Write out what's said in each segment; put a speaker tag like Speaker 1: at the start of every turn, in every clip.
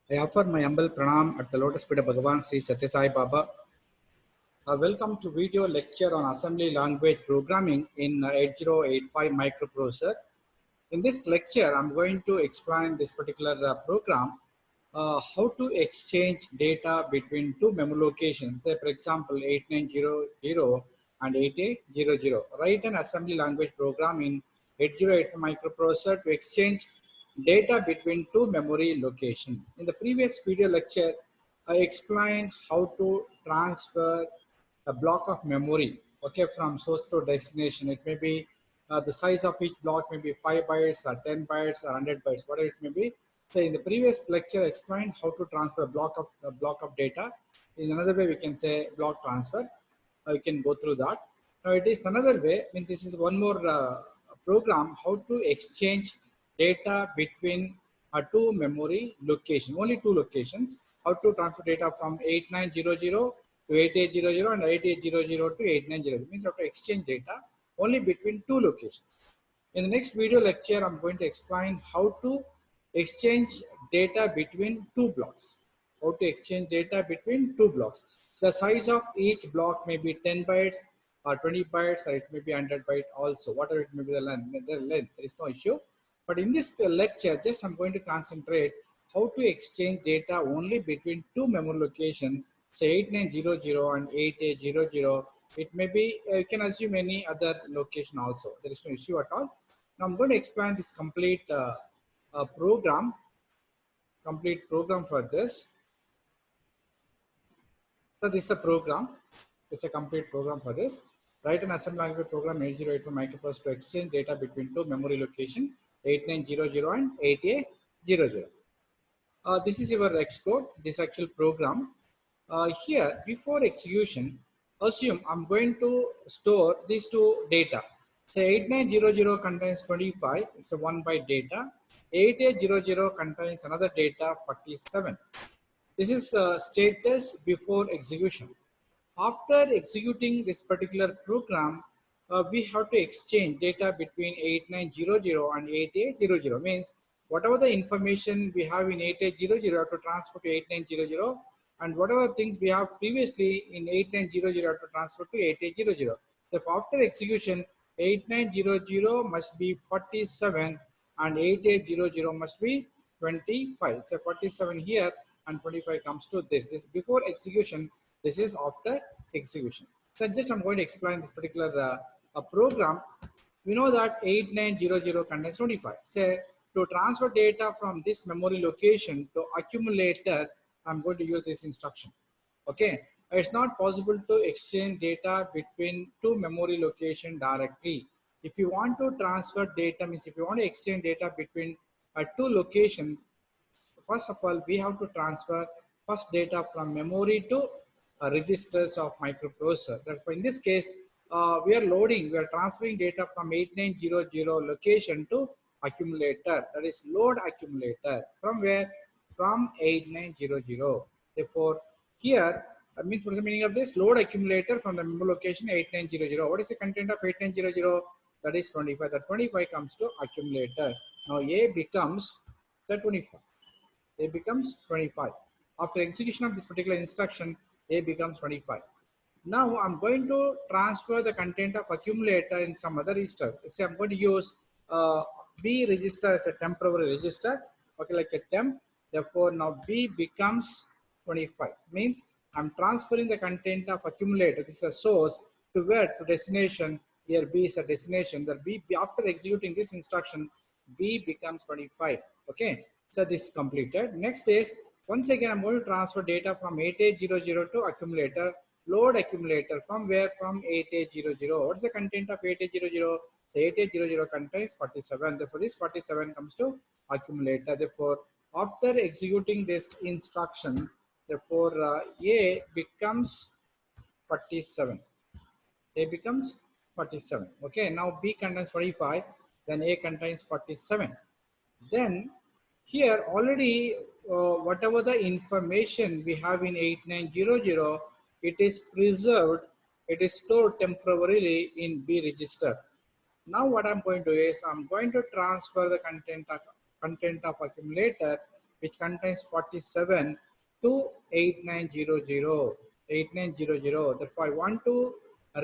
Speaker 1: I offer my humble pranam at the lotus feet of Bhagavan Sri Satya Sai Baba. Welcome to video lecture on assembly language programming in 8085 microprocessor. In this lecture, I'm going to explain this particular program, how to exchange data between two memory locations, say for example 8900 and 8800. Write an assembly language program in 8085 microprocessor to exchange data between two memory locations. In the previous video lecture, I explained how to transfer a block of memory, okay, from source to destination. It may be the size of each block may be 5 bytes or 10 bytes or 100 bytes, whatever it may be. So in the previous lecture, I explained how to transfer a block of data. Is another way we can say block transfer. You can go through that. Now it is another way. I mean, this is one more program how to exchange data between two memory location, only two locations. How to transfer data from 8900 to 8800 and 8800 to 8900. Means how to exchange data only between two locations. In the next video lecture, I'm going to explain how to exchange data between two blocks. How to exchange data between two blocks. The size of each block may be 10 bytes or 20 bytes, or it may be 100 bytes also, whatever it may be the length, there is no issue. But in this lecture, just I'm going to concentrate how to exchange data only between two memory locations, say 8900 and 8800. It may be, you can assume any other location also. There is no issue at all. Now I'm going to explain this program, complete program for this. So this is a program. This is a complete program for this. Write an assembly language program 8084 microprocessor to exchange data between two memory location 8900 and 8800. This is your Xcode, this actual program. Here, before execution, assume I'm going to store these two data. So 8900 contains 25, it's a 1 byte data. 8800 contains another data 47. This is status before execution. After executing this particular program, we have to exchange data between 8900 and 8800. Means whatever the information we have in 8800 have to transfer to 8900, and whatever things we have previously in 8900 have to transfer to 8800. Therefore, after execution, 8900 must be 47 and 8800 must be 25. So 47 here and 25 comes to this. This before execution. This is after execution. So just I'm going to explain this particular program. We know that 8900 contains 25. Say to transfer data from this memory location to accumulator, I'm going to use this instruction. Okay, it's not possible to exchange data between two memory location directly. If you want to transfer data, means if you want to exchange data between two locations, first of all, we have to transfer first data from memory to registers of microprocessor. Therefore, in this case, we are transferring data from 8900 location to accumulator. That is load accumulator. From where? From 8900. Therefore, here, means what is the meaning of this? Load accumulator from the memory location 8900. What is the content of 8900? That is 25. The 25 comes to accumulator. Now, A becomes the 25. A becomes 25. After execution of this particular instruction, A becomes 25. Now I'm going to transfer the content of accumulator in some other register. Say I'm going to use B register as a temporary register, okay, like a temp. Therefore, now B becomes 25. Means I'm transferring the content of accumulator. This is a source to where? To destination. Here B is a destination. That B after executing this instruction, B becomes 25. Okay. So this is completed. Next is once again I'm going to transfer data from 8800 to accumulator. Load accumulator from where? From 8800. What is the content of 8800? The 8800 contains 47. Therefore, this 47 comes to accumulator. Therefore, after executing this instruction, therefore A becomes 47. A becomes 47. Okay. Now B contains 45. Then A contains 47. Then here already whatever the information we have in 8900, it is preserved, it is stored temporarily in B register. Now what I'm going to do is I'm going to transfer the content of accumulator which contains 47 to 8900. 8900. Therefore, I want to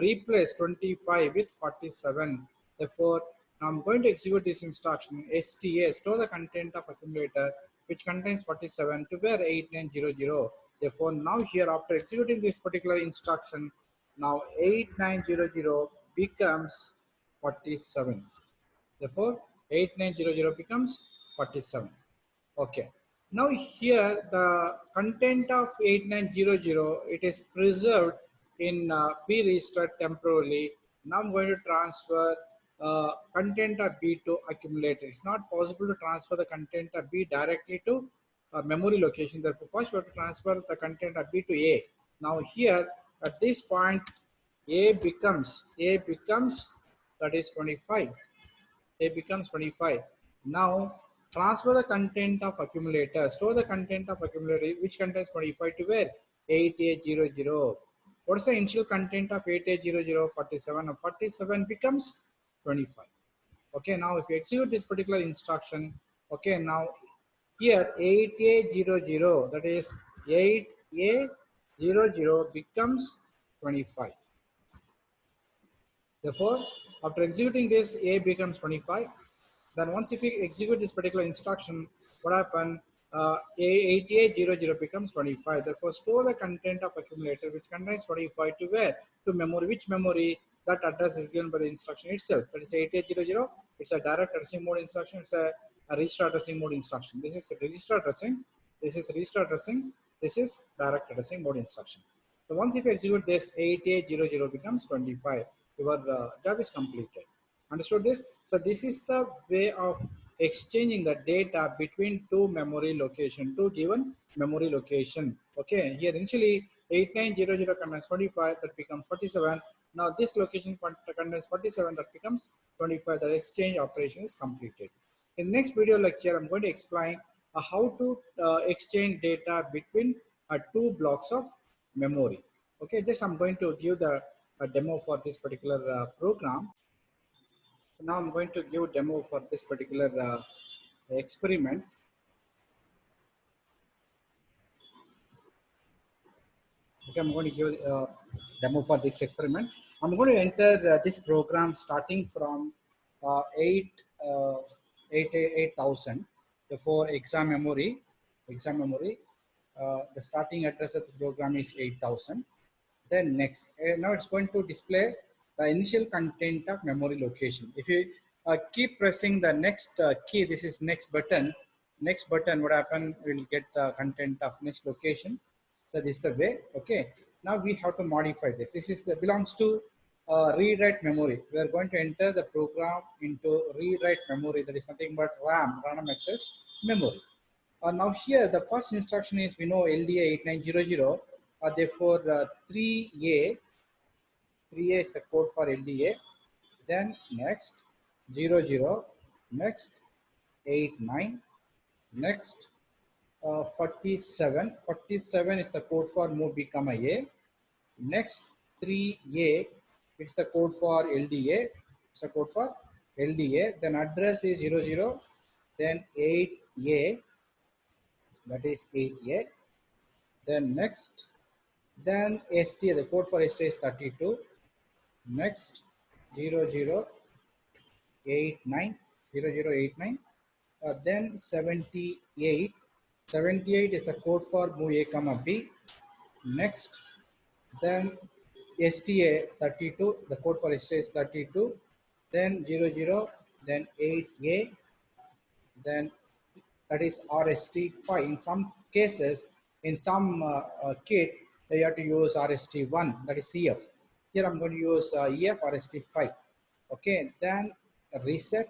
Speaker 1: replace 25 with 47. Therefore, now I'm going to execute this instruction STA, store the content of accumulator, which contains 47 to where 8900. Therefore, now here after executing this particular instruction, now 8900 becomes 47. Therefore, 8900 becomes 47. Okay. Now here the content of 8900, it is preserved in B register temporarily. Now I'm going to transfer content of B to accumulator. It's not possible to transfer the content of B directly to memory location. Therefore, first we have to transfer the content of B to A. Now here at this point, A becomes that is 25. It becomes 25. Now transfer the content of accumulator, store the content of accumulator which contains 25 to where? 8800. What's the initial content of 8800? 47. Now 47 becomes 25. Okay, now if you execute this particular instruction, okay, now here 8800, that is 8800 becomes 25. Therefore, after executing this, A becomes 25. Then once if we execute this particular instruction, what happen? 8800 becomes 25. Therefore, store the content of accumulator which contains 25 to where? To memory. Which memory? That address is given by the instruction itself. That is 8800. It's a direct addressing mode instruction. It's a register addressing mode instruction. This is register addressing. This is register addressing. This is direct addressing mode instruction. So once if you execute this, 8800 becomes 25. Your job is completed. Understood this? So this is the way of exchanging the data between two memory location, two given memory location. Okay, here initially 8900 contains 25, that becomes 47. Now this location contains 47, that becomes 25. The exchange operation is completed. In the next video lecture, I'm going to explain how to exchange data between two blocks of memory. Okay, just I'm going to give the demo for this particular program. So now I'm going to give a demo for this particular experiment. Okay, I'm going to give a demo for this experiment. I'm going to enter this program starting from 8000. For exam memory, the starting address of the program is 8000. Then next, now it's going to display the initial content of memory location. If you keep pressing the next key, this is next button, what happen, we'll get the content of next location. So this is the way. Okay, now we have to modify this. This is belongs to read write memory. We are going to enter the program into read write memory. That is nothing but random access memory. Now here the first instruction is, we know LDA 8900. Therefore 3A is the code for LDA. Then next 00, next 89, next 47. 47 is the code for move become a. Next 3A, it's the code for LDA. It's the code for LDA. Then address is 00. Then 8A, that is 8A. Then next, then STA, the code for STA is 32. Next 0089, then 78. 78 is the code for move A comma B. Next, then STA 32, the code for STA is 32. Then 00, then 8A, then that is RST5. In some cases, in some kit, you have to use RST1, that is CF. Here I'm going to use EF RST5. Okay, then reset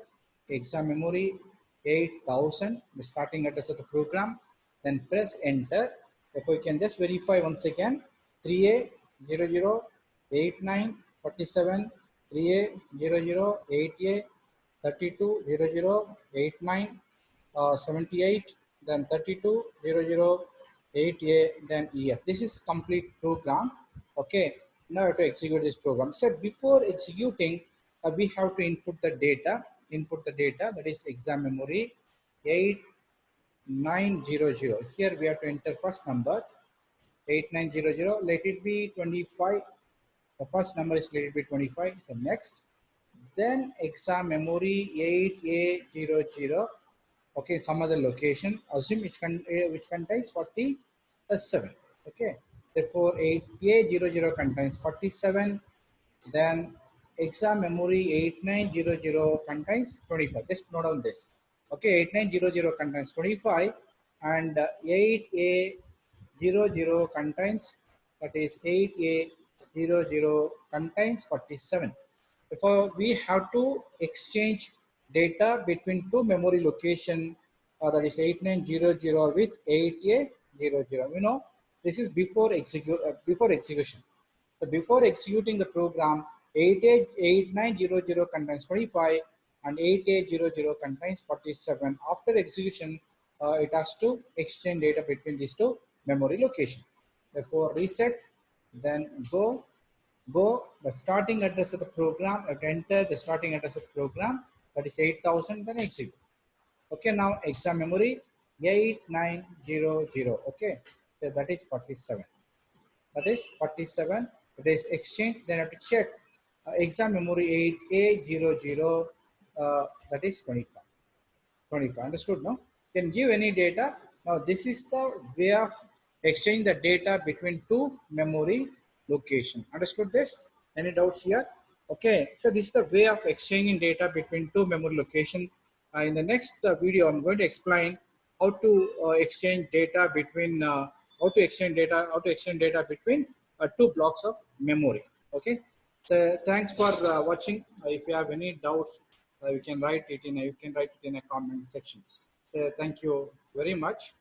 Speaker 1: exam memory 8000, the starting address of the program. Then press enter. If we can just verify once again, 3A 0089 47, 3A 8A 32 0089. 78, then 32 0088, then EF. This is complete program. Okay, now I have to execute this program. So before executing, we have to input the data. That is exam memory 8900. Here we have to enter first number 8900. Let it be 25. The first number is let it be 25. So next, then exam memory 8800. Okay, some other location. Assume which contains 47. Okay, therefore 8800 contains 47. Then exam memory 8900 contains 25. Just note down this. Okay, 8900 contains 25 and 8800 contains, that is 8800 contains 47. Therefore, we have to exchange data between two memory location, that is 8900 with 8800. You know, this is before execution. So before executing the program, 8900 contains 25 and 8800 contains 47. After execution, it has to exchange data between these two memory locations. Therefore, reset, then go the starting address of the program, enter the starting address of the program, that is 8000, then execute. Okay, now exam memory 8900. Okay, so that is 47. That is 47. It is exchange. Then I have to check exam memory 8800. That is 25. 25. Understood? No? Can give any data. Now this is the way of exchange the data between two memory location. Understood this? Any doubts here? Okay. So this is the way of exchanging data between two memory location. In the next video, I'm going to explain how to exchange data between how to exchange data between two blocks of memory. Okay. So thanks for watching. If you have any doubts, you can write it in a comment section. Thank you very much.